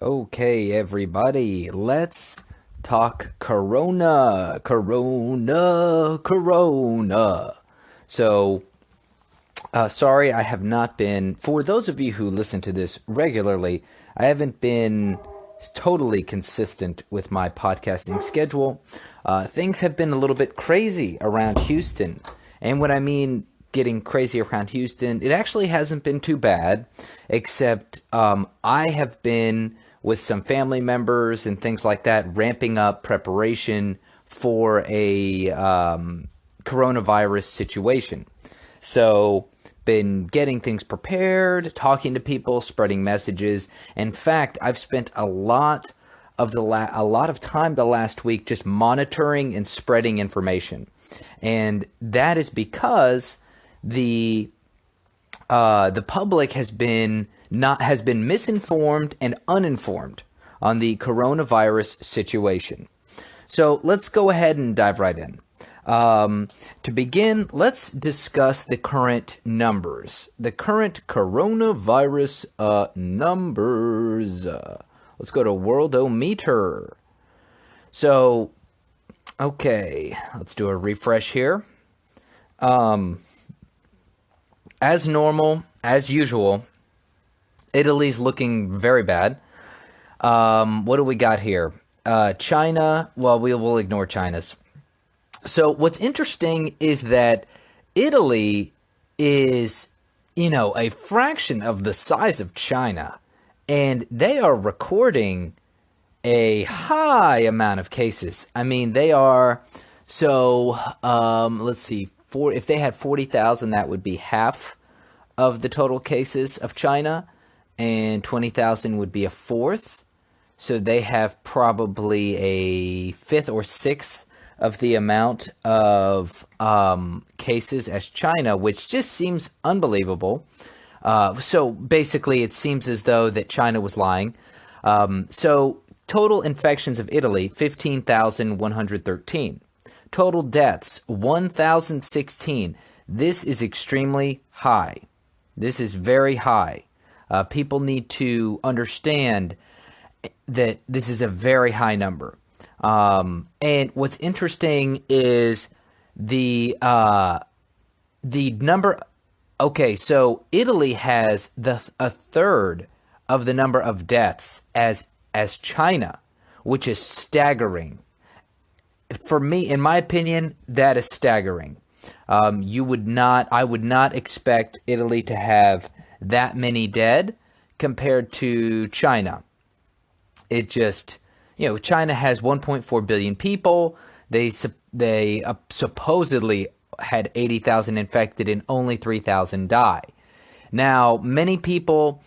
Okay, everybody, let's talk Corona. Corona, Corona. So, sorry, I have not been, for those of you who listen to this regularly, I haven't been totally consistent with my podcasting schedule. Things have been a little bit crazy around Houston. And when I mean getting crazy around Houston, it actually hasn't been too bad, except I have been with some family members and things like that, ramping up preparation for a coronavirus situation. So, been getting things prepared, talking to people, spreading messages. In fact, I've spent a lot of time the last week just monitoring and spreading information, and that is because the the public has been misinformed and uninformed on the coronavirus situation. So let's go ahead and dive right in. To begin, let's discuss the current numbers. The current coronavirus numbers. Let's go to Worldometer. So, okay, let's do a refresh here. As normal, as usual, Italy's looking very bad. What do we got here? China, well, we will ignore China's. So what's interesting is that Italy is, a fraction of the size of China, and they are recording a high amount of cases. I mean, they are. So let's see, if they had 40,000, that would be half of the total cases of China, and 20,000 would be a fourth. So they have probably a fifth or sixth of the amount of cases as China, which just seems unbelievable. So basically, it seems as though that China was lying. So total infections of Italy, 15,113. Total deaths, 1,016. This is extremely high. This is very high. People need to understand that this is a very high number. And what's interesting is the number. Okay, so Italy has a third of the number of deaths as China, which is staggering. For me, in my opinion, that is staggering. I would not expect Italy to have that many dead compared to China. It just, China has 1.4 billion people. They supposedly had 80,000 infected and only 3,000 die. Now, many people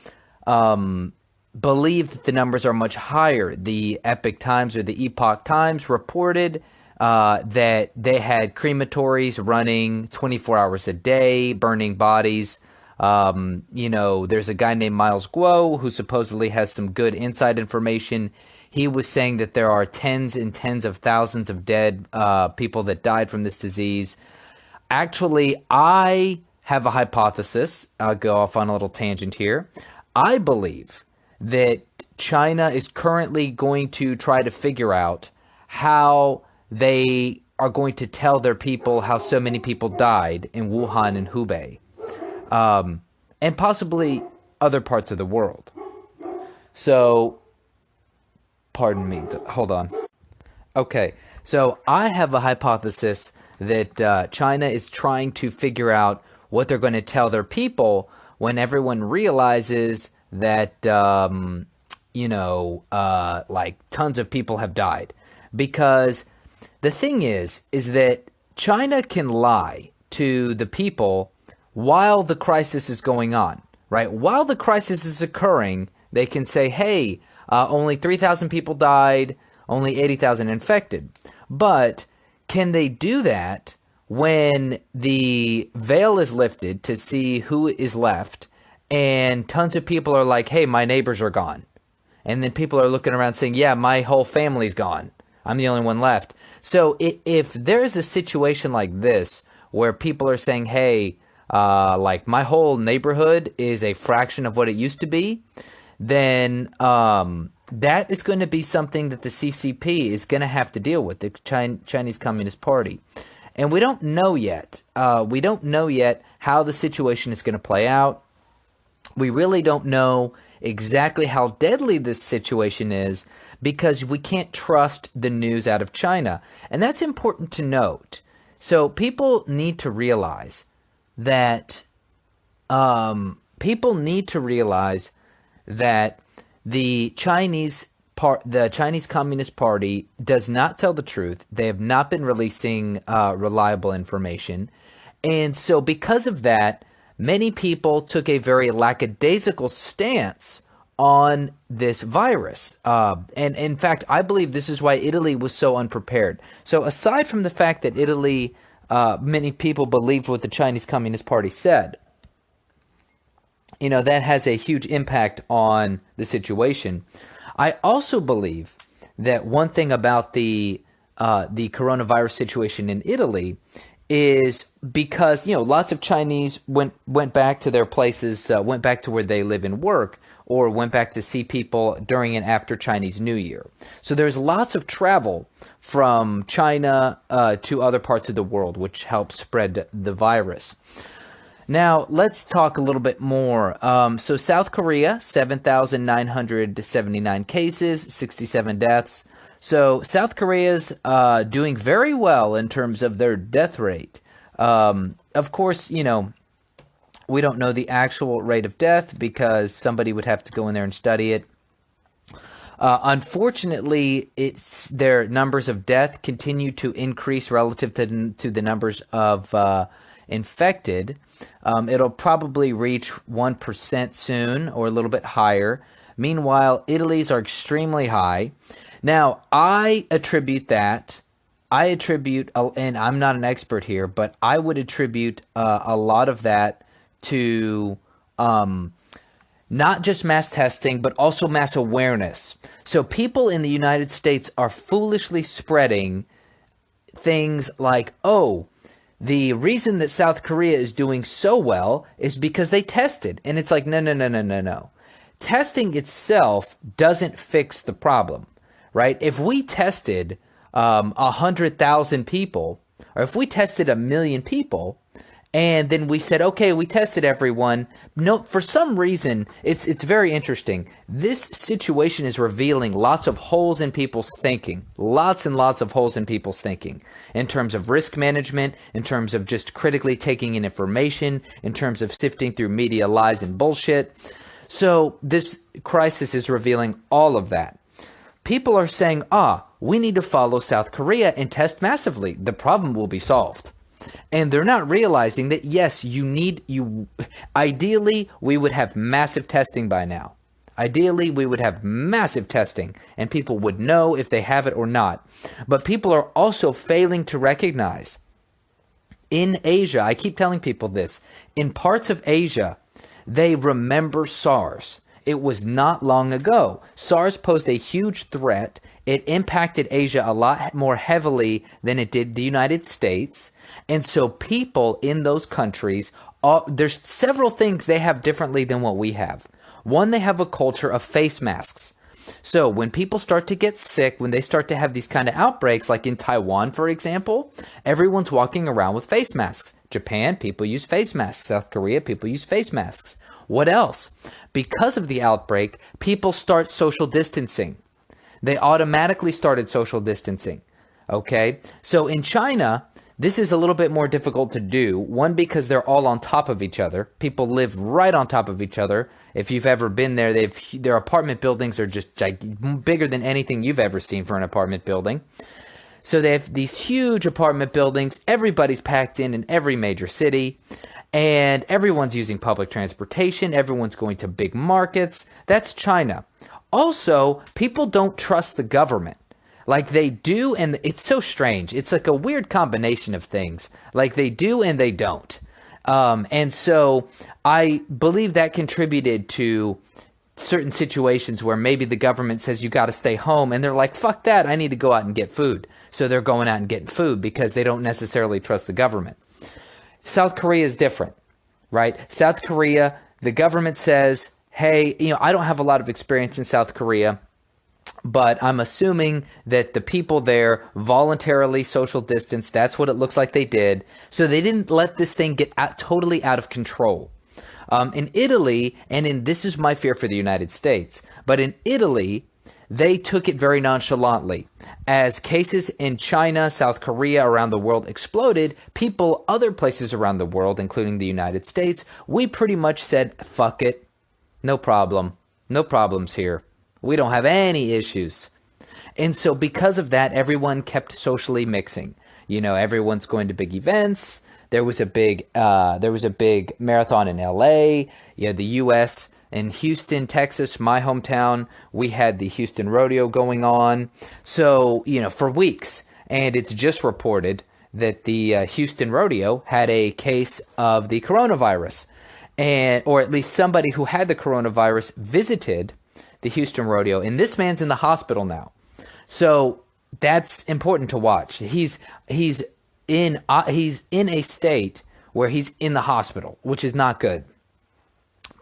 believe that the numbers are much higher. The Epic Times or the Epoch Times reported that they had crematories running 24 hours a day, burning bodies. There's a guy named Miles Guo who supposedly has some good inside information. He was saying that there are tens and tens of thousands of dead people that died from this disease. Actually, I have a hypothesis. I'll go off on a little tangent here. I believe that China is currently going to try to figure out how they are going to tell their people how so many people died in Wuhan and Hubei, and possibly other parts of the world. So, pardon me, hold on. Okay, so I have a hypothesis that China is trying to figure out what they're going to tell their people when everyone realizes that, like tons of people have died. Because the thing is that China can lie to the people while the crisis is going on, right? While the crisis is occurring, they can say, hey, only 3,000 people died, only 80,000 infected. But can they do that when the veil is lifted to see who is left and tons of people are like, hey, my neighbors are gone? And then people are looking around saying, yeah, my whole family's gone. I'm the only one left. So if there's a situation like this where people are saying, hey, like my whole neighborhood is a fraction of what it used to be, then that is going to be something that the CCP is going to have to deal with, the Chinese Communist Party. And we don't know yet. We don't know yet how the situation is going to play out. We really don't know exactly how deadly this situation is because we can't trust the news out of China. And that's important to note. So people need to realize that the Chinese Communist Party does not tell the truth. They have not been releasing reliable information. And so because of that, many people took a very lackadaisical stance on this virus. And in fact, I believe this is why Italy was so unprepared. So aside from the fact that Italy, many people believed what the Chinese Communist Party said, that has a huge impact on the situation. I also believe that one thing about the coronavirus situation in Italy is because lots of Chinese went back to their places, went back to where they live and work, or went back to see people during and after Chinese New Year. So there's lots of travel from China to other parts of the world, which helps spread the virus. Now, let's talk a little bit more. So South Korea, 7,979 cases, 67 deaths. So South Korea's doing very well in terms of their death rate. Of course, we don't know the actual rate of death because somebody would have to go in there and study it. Unfortunately, their numbers of death continue to increase relative to the numbers of infected. It'll probably reach 1% soon or a little bit higher. Meanwhile, Italy's are extremely high. Now, I attribute, and I'm not an expert here, but I would attribute a lot of that to not just mass testing, but also mass awareness. So people in the United States are foolishly spreading things like, the reason that South Korea is doing so well is because they tested. And it's like, no. Testing itself doesn't fix the problem, right? If we tested 100,000 people, or if we tested 1 million people, and then we said, okay, we tested everyone. No, for some reason, it's very interesting. This situation is revealing lots of holes in people's thinking, lots and lots of holes in people's thinking in terms of risk management, in terms of just critically taking in information, in terms of sifting through media lies and bullshit. So this crisis is revealing all of that. People are saying, we need to follow South Korea and test massively. The problem will be solved. And they're not realizing that, yes, ideally, we would have massive testing by now. Ideally, we would have massive testing and people would know if they have it or not. But people are also failing to recognize in Asia, I keep telling people this, in parts of Asia, they remember SARS. It was not long ago. SARS posed a huge threat. It impacted Asia a lot more heavily than it did the United States. And so people in those countries, there's several things they have differently than what we have. One, they have a culture of face masks. So when people start to get sick, when they start to have these kind of outbreaks, like in Taiwan, for example, everyone's walking around with face masks. Japan, people use face masks. South Korea, people use face masks. What else? Because of the outbreak, people start social distancing. They automatically started social distancing. Okay? So in China, this is a little bit more difficult to do. One, because they're all on top of each other. People live right on top of each other. If you've ever been there, their apartment buildings are just bigger than anything you've ever seen for an apartment building. So they have these huge apartment buildings. Everybody's packed in every major city. And everyone's using public transportation. Everyone's going to big markets. That's China. Also, people don't trust the government. Like they do, and it's so strange. It's like a weird combination of things. Like they do and they don't. And so I believe that contributed to certain situations where maybe the government says you got to stay home. And they're like, fuck that. I need to go out and get food. So they're going out and getting food because they don't necessarily trust the government. South Korea is different, right? South Korea, the government says, hey, I don't have a lot of experience in South Korea. but I'm assuming that the people there voluntarily social distanced. That's what it looks like they did. So they didn't let this thing get totally out of control. In Italy, and in this is my fear for the United States, but in Italy, they took it very nonchalantly. As cases in China, South Korea, around the world exploded, people other places around the world, including the United States, we pretty much said, fuck it, no problem, no problems here. We don't have any issues. And so because of that, everyone kept socially mixing. Everyone's going to big events. There was a big marathon in LA. The US in Houston, Texas, my hometown, we had the Houston Rodeo going on. So, for weeks. And it's just reported that the Houston Rodeo had a case of the coronavirus. Or at least somebody who had the coronavirus visited the Houston Rodeo, and this man's in the hospital now. So that's important to watch. He's in a state where he's in the hospital, which is not good.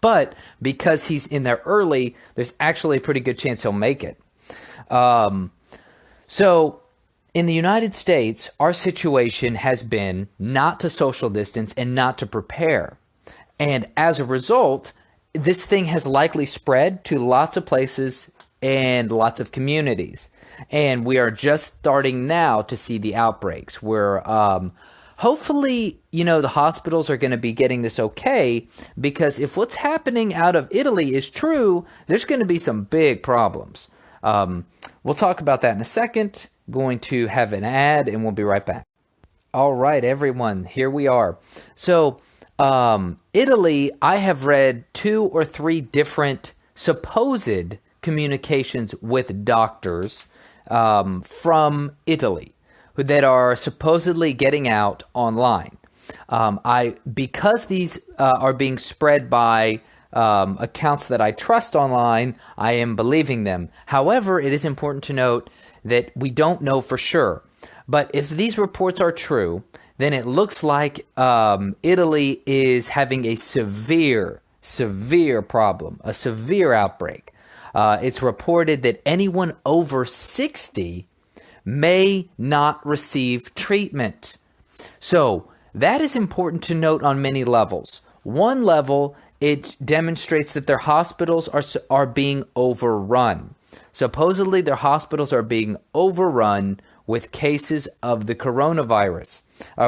But because he's in there early, there's actually a pretty good chance he'll make it. So in the United States, our situation has been not to social distance and not to prepare. And as a result, this thing has likely spread to lots of places and lots of communities. And we are just starting now to see the outbreaks where hopefully, the hospitals are going to be getting this okay, because if what's happening out of Italy is true, there's going to be some big problems. We'll talk about that in a second. Going to have an ad and we'll be right back. All right, everyone, here we are. So Italy, I have read 2 or 3 different supposed communications with doctors from Italy that are supposedly getting out online. Because these are being spread by accounts that I trust online, I am believing them. However, it is important to note that we don't know for sure. But if these reports are true, then it looks like Italy is having a severe problem, a severe outbreak. It's reported that anyone over 60 may not receive treatment. So that is important to note on many levels. One level, it demonstrates that their hospitals are being overrun. Supposedly, their hospitals are being overrun with cases of the coronavirus,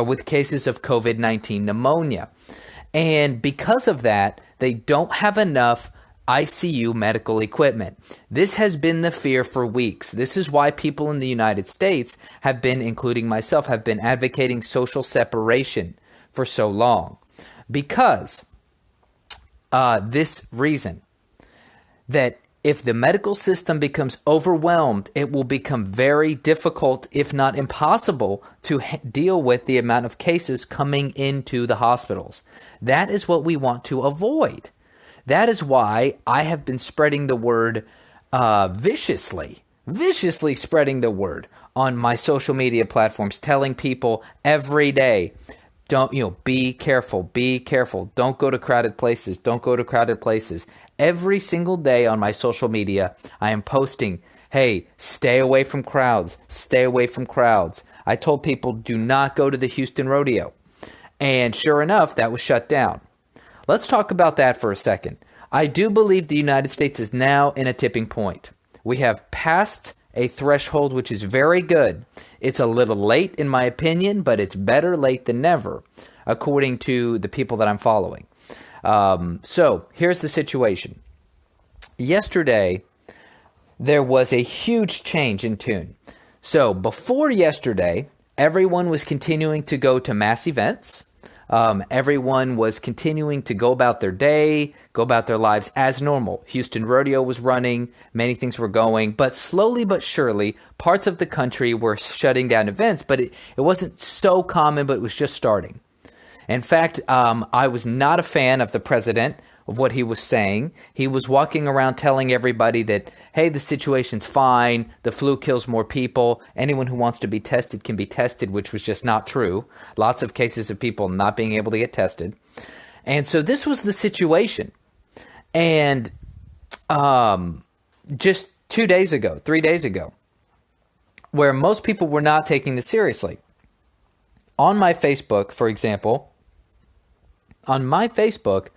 with cases of COVID-19 pneumonia. And because of that, they don't have enough ICU medical equipment. This has been the fear for weeks. This is why people in the United States have been, including myself, have been advocating social separation for so long. Because this reason that if the medical system becomes overwhelmed, it will become very difficult, if not impossible, to deal with the amount of cases coming into the hospitals. That is what we want to avoid. That is why I have been spreading the word viciously spreading the word on my social media platforms, telling people every day, be careful, don't go to crowded places, Every single day on my social media, I am posting, hey, stay away from crowds. I told people, do not go to the Houston Rodeo. And sure enough, that was shut down. Let's talk about that for a second. I do believe the United States is now in a tipping point. We have passed a threshold, which is very good. It's a little late, in my opinion, but it's better late than never, according to the people that I'm following. So here's the situation. Yesterday, there was a huge change in tune. So before yesterday, everyone was continuing to go to mass events. Everyone was continuing to go about their day, go about their lives as normal. Houston Rodeo was running, many things were going, but slowly but surely, parts of the country were shutting down events, but it wasn't so common, but it was just starting. In fact, I was not a fan of the president, of what he was saying. He was walking around telling everybody that, hey, the situation's fine, the flu kills more people, anyone who wants to be tested can be tested, which was just not true. Lots of cases of people not being able to get tested. And so this was the situation. And just 2 days ago, 3 days ago, where most people were not taking this seriously. On my Facebook, for example, on my Facebook,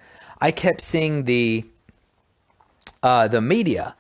I kept seeing the media,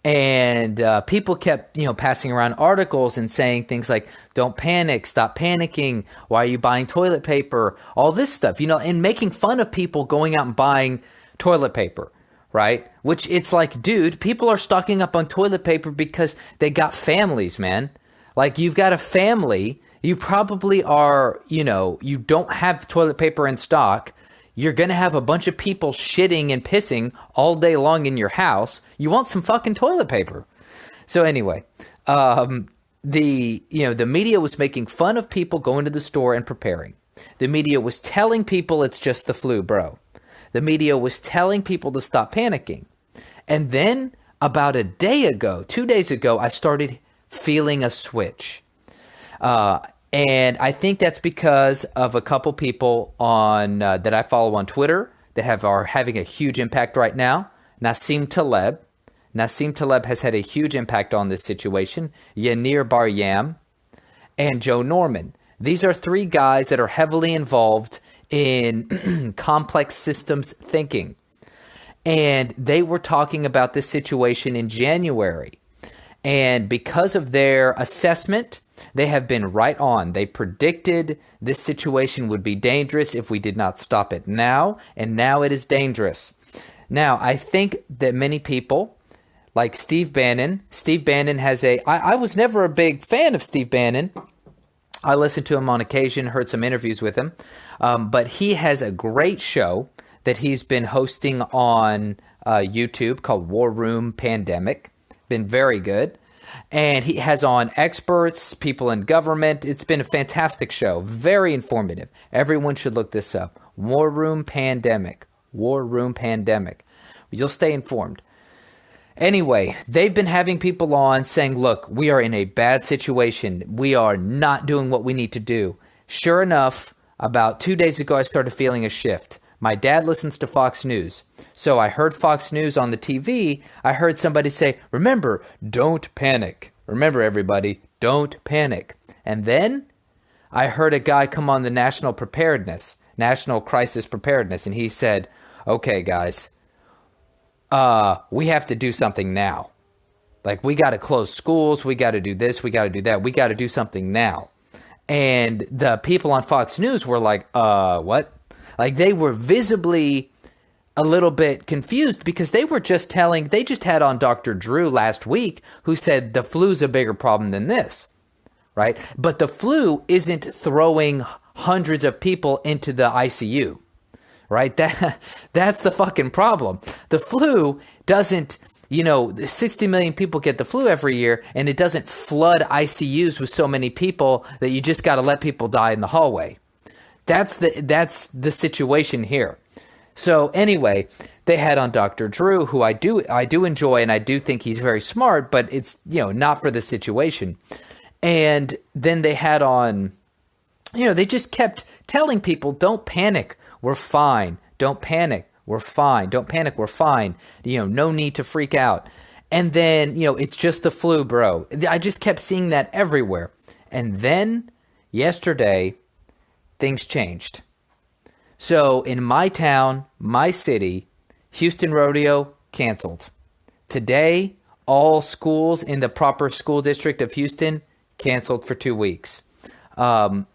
and people kept, passing around articles and saying things like, don't panic, stop panicking, why are you buying toilet paper, all this stuff, and making fun of people going out and buying toilet paper, right? Which it's like, dude, people are stocking up on toilet paper because they got families, man. Like, you've got a family, you probably are, you don't have toilet paper in stock. You're going to have a bunch of people shitting and pissing all day long in your house. You want some fucking toilet paper. So anyway, the media was making fun of people going to the store and preparing. The media was telling people it's just the flu, bro. The media was telling people to stop panicking. And then about a day ago, 2 days ago, I started feeling a switch. And I think that's because of a couple people on that I follow on Twitter that are having a huge impact right now. Nassim Taleb. Nassim Taleb has had a huge impact on this situation. Yanir Bar-Yam and Joe Norman. These are three guys that are heavily involved in complex systems thinking. And they were talking about this situation in January. And because of their assessment, they have been right on. They predicted this situation would be dangerous if we did not stop it now, and now it is dangerous. Now, I think that many people, like Steve Bannon has I was never a big fan of Steve Bannon. I listened to him on occasion, heard some interviews with him, but he has a great show that he's been hosting on YouTube called War Room Pandemic. Been very good. And he has on experts, people in government. It's been a fantastic show. Very informative. Everyone should look this up. War Room Pandemic. War Room Pandemic. You'll stay informed. Anyway, they've been having people on saying, look, we are in a bad situation. We are not doing what we need to do. Sure enough, about 2 days ago, I started feeling a shift. My dad listens to Fox News. So I heard Fox News on the TV. I heard somebody say, remember, don't panic. Remember, everybody, don't panic. And then I heard a guy come on the National Crisis Preparedness, and he said, okay, guys, we have to do something now. Like, we got to close schools. We got to do this. We got to do that. We got to do something now. And the people on Fox News were like, what? Like, they were visibly a little bit confused because they just had on Dr. Drew last week, who said the flu's a bigger problem than this, right? But the flu isn't throwing hundreds of people into the ICU, right? That's the fucking problem. The flu doesn't, 60 million people get the flu every year, and it doesn't flood ICUs with so many people that you just got to let people die in the hallway. That's the situation here. So anyway, they had on Dr. Drew, who I do enjoy, and I do think he's very smart, but it's, not for the situation. And then they had on, they just kept telling people, don't panic, we're fine. Don't panic, we're fine. Don't panic, we're fine. No need to freak out. And then, it's just the flu, bro. I just kept seeing that everywhere. And then yesterday, things changed. So in my town, my city, Houston Rodeo canceled. Today, all schools in the proper school district of Houston canceled for 2 weeks. What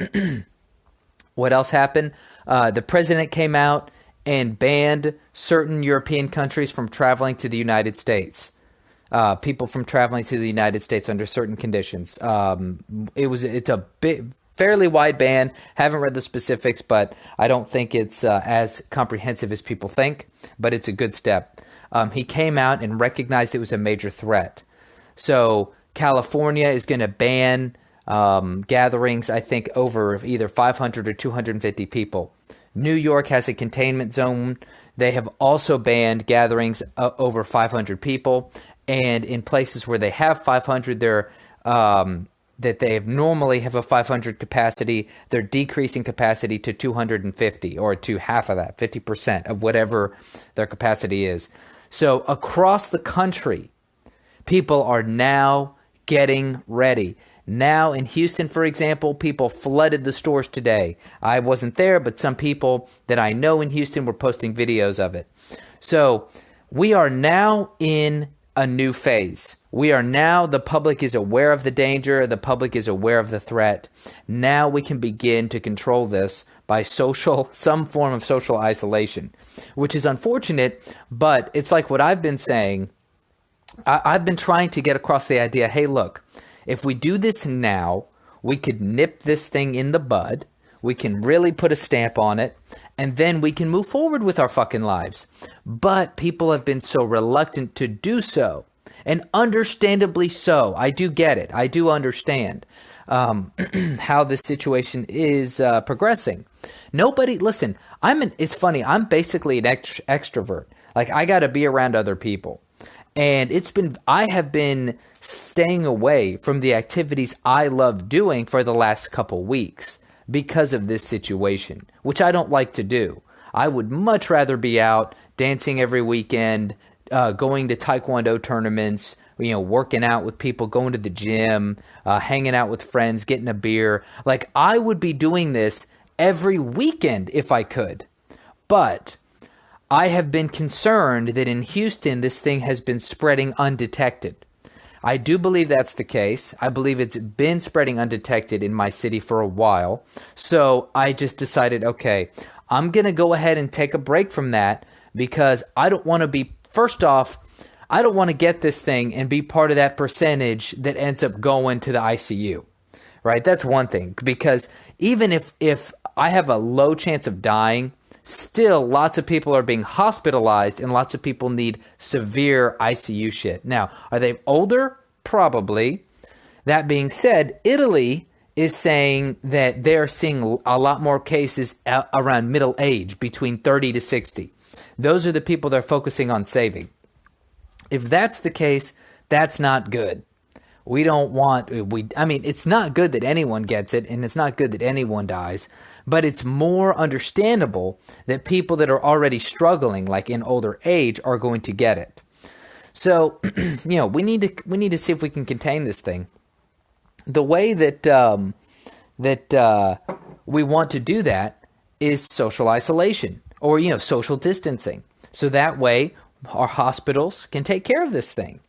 else happened? The president came out and banned certain European countries from traveling to the United States. People from traveling to the United States under certain conditions. It's a fairly wide ban. Haven't read the specifics, but I don't think it's as comprehensive as people think, but it's a good step. He came out and recognized it was a major threat. So California is going to ban gatherings, I think, over either 500 or 250 people. New York has a containment zone. They have also banned gatherings over 500 people. And in places where they have 500, that they normally have a 500 capacity, they're decreasing capacity to 250, or to half of that, 50% of whatever their capacity is. So across the country, People are now getting ready. Now in Houston, for example, people flooded the stores today. I wasn't there, but some people that I know in Houston were posting videos of it. So we are now in a new phase. The public is aware of the danger. The public is aware of the threat. Now we can begin to control this by some form of social isolation, which is unfortunate, but it's like what I've been saying. I've been trying to get across the idea, hey, look, if we do this now, we could nip this thing in the bud. We can really put a stamp on it, and then we can move forward with our fucking lives. But people have been so reluctant to do so, and understandably so. I do get it. I do understand how this situation is progressing. Listen, it's funny. I'm basically an extrovert. Like, I got to be around other people. And I have been staying away from the activities I love doing for the last couple weeks because of this situation, which I don't like to do. I would much rather be out dancing every weekend, going to Taekwondo tournaments, working out with people, going to the gym, hanging out with friends, getting a beer. Like, I would be doing this every weekend if I could. But I have been concerned that in Houston, this thing has been spreading undetected. I do believe that's the case. I believe it's been spreading undetected in my city for a while. So I just decided, okay, I'm going to go ahead and take a break from that because I don't want to be, first off, I don't want to get this thing and be part of that percentage that ends up going to the ICU, right? That's one thing, because even if I have a low chance of dying, still lots of people are being hospitalized and lots of people need severe ICU shit. Now, are they older? Probably. That being said, Italy is saying that they're seeing a lot more cases around middle age, between 30 to 60. Those are the people they're focusing on saving. If that's the case, that's not good. It's not good that anyone gets it, and it's not good that anyone dies, but it's more understandable that people that are already struggling, like in older age, are going to get it. So, we need to see if we can contain this thing. The way that we want to do that is social isolation, or social distancing. So that way, our hospitals can take care of this thing,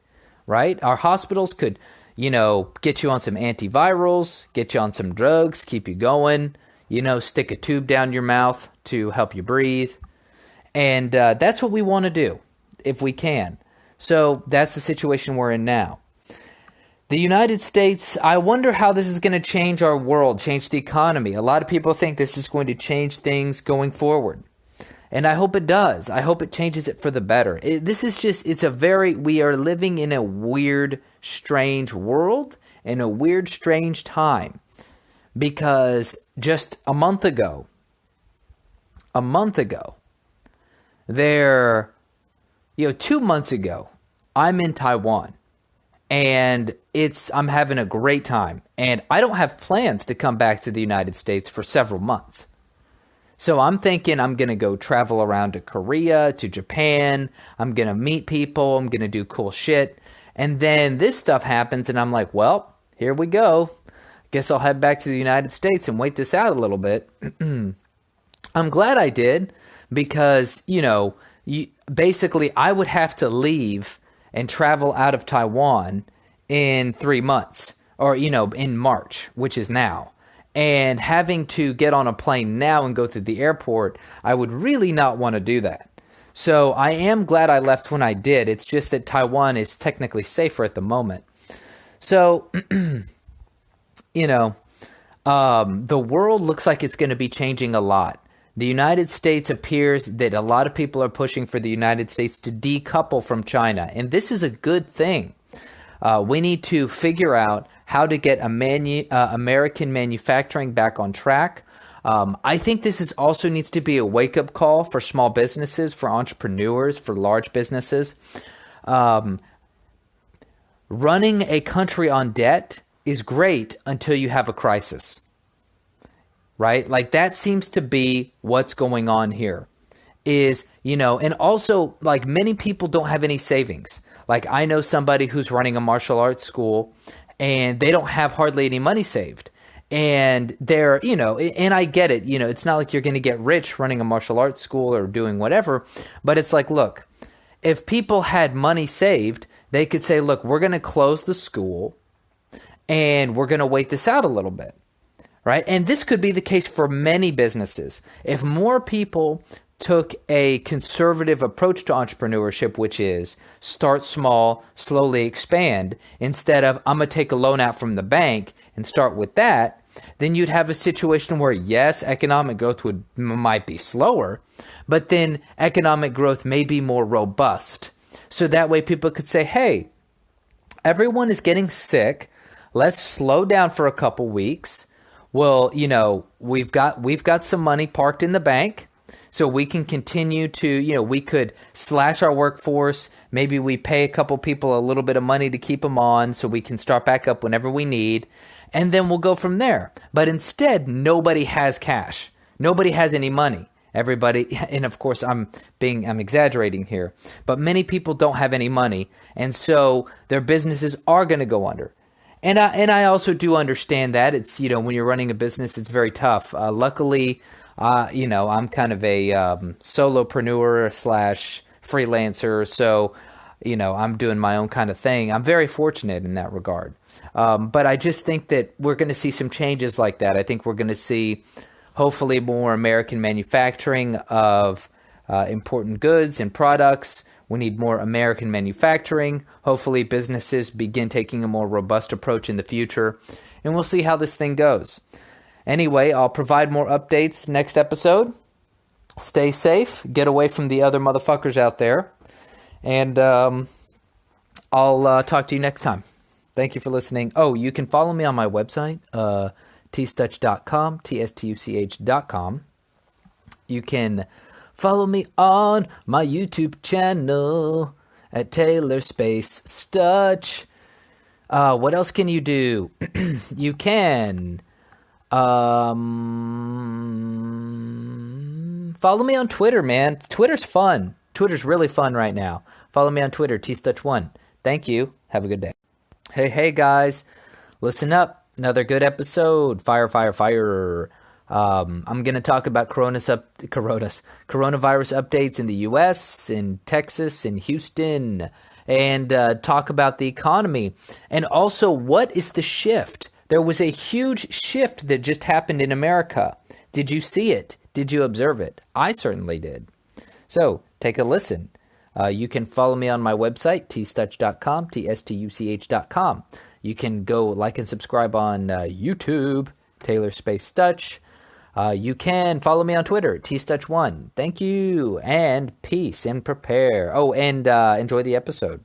right? Our hospitals could, get you on some antivirals, get you on some drugs, keep you going, stick a tube down your mouth to help you breathe. And that's what we want to do if we can. So that's the situation we're in now. The United States, I wonder how this is going to change our world, change the economy. A lot of people think this is going to change things going forward. And I hope it does. I hope it changes it for the better. We are living in a weird, strange world, in a weird, strange time. Because just a month ago, 2 months ago, I'm in Taiwan. And I'm having a great time. And I don't have plans to come back to the United States for several months. So I'm thinking I'm going to go travel around to Korea, to Japan. I'm going to meet people. I'm going to do cool shit. And then this stuff happens and I'm like, well, here we go. Guess I'll head back to the United States and wait this out a little bit. I'm glad I did because, basically I would have to leave and travel out of Taiwan in 3 months or, in March, which is now. And having to get on a plane now and go through the airport, I would really not want to do that. So I am glad I left when I did. It's just that Taiwan is technically safer at the moment. So, the world looks like it's going to be changing a lot. The United States appears that a lot of people are pushing for the United States to decouple from China. And this is a good thing. We need to figure out how to get American manufacturing back on track. I think this also needs to be a wake-up call for small businesses, for entrepreneurs, for large businesses. Running a country on debt is great until you have a crisis, right? Like that seems to be what's going on here and also like many people don't have any savings. Like I know somebody who's running a martial arts school and they don't have hardly any money saved. And they're, and I get it, it's not like you're going to get rich running a martial arts school or doing whatever, but it's like, look, if people had money saved, they could say, look, we're going to close the school and we're going to wait this out a little bit, right? And this could be the case for many businesses. If more people took a conservative approach to entrepreneurship, which is start small, slowly expand, instead of I'm going to take a loan out from the bank and start with that, then you'd have a situation where, yes, economic growth might be slower, but then economic growth may be more robust. So that way people could say, hey, everyone is getting sick. Let's slow down for a couple weeks. Well, we've got some money parked in the bank. So we can continue to, we could slash our workforce. Maybe we pay a couple people a little bit of money to keep them on so we can start back up whenever we need. And then we'll go from there. But instead, nobody has cash. Nobody has any money. Everybody, and of course I'm exaggerating here, but many people don't have any money. And so their businesses are going to go under. And I also do understand that it's, when you're running a business, it's very tough. Luckily, I'm kind of a solopreneur / freelancer. So, I'm doing my own kind of thing. I'm very fortunate in that regard. But I just think that we're going to see some changes like that. I think we're going to see hopefully more American manufacturing of important goods and products. We need more American manufacturing. Hopefully businesses begin taking a more robust approach in the future. And we'll see how this thing goes. Anyway, I'll provide more updates next episode. Stay safe. Get away from the other motherfuckers out there. And I'll talk to you next time. Thank you for listening. Oh, you can follow me on my website, tstuch.com, tstuch.com. You can follow me on my YouTube channel at Taylor Space Stuch. What else can you do? You can follow me on Twitter, man. Twitter's fun. Twitter's really fun right now. Follow me on Twitter, tstuch1. Thank you. Have a good day. Hey guys, listen up. Another good episode. Fire, fire, fire. I'm going to talk about coronavirus updates in the U.S., in Texas, in Houston, and talk about the economy. And also, what is the shift? There was a huge shift that just happened in America. Did you see it? Did you observe it? I certainly did. So, take a listen. You can follow me on my website, tstuch.com, tstuch.com. You can go like and subscribe on YouTube, Taylor Space Stuch. You can follow me on Twitter, tstuch1. Thank you, and peace, and prepare. Oh, and enjoy the episode.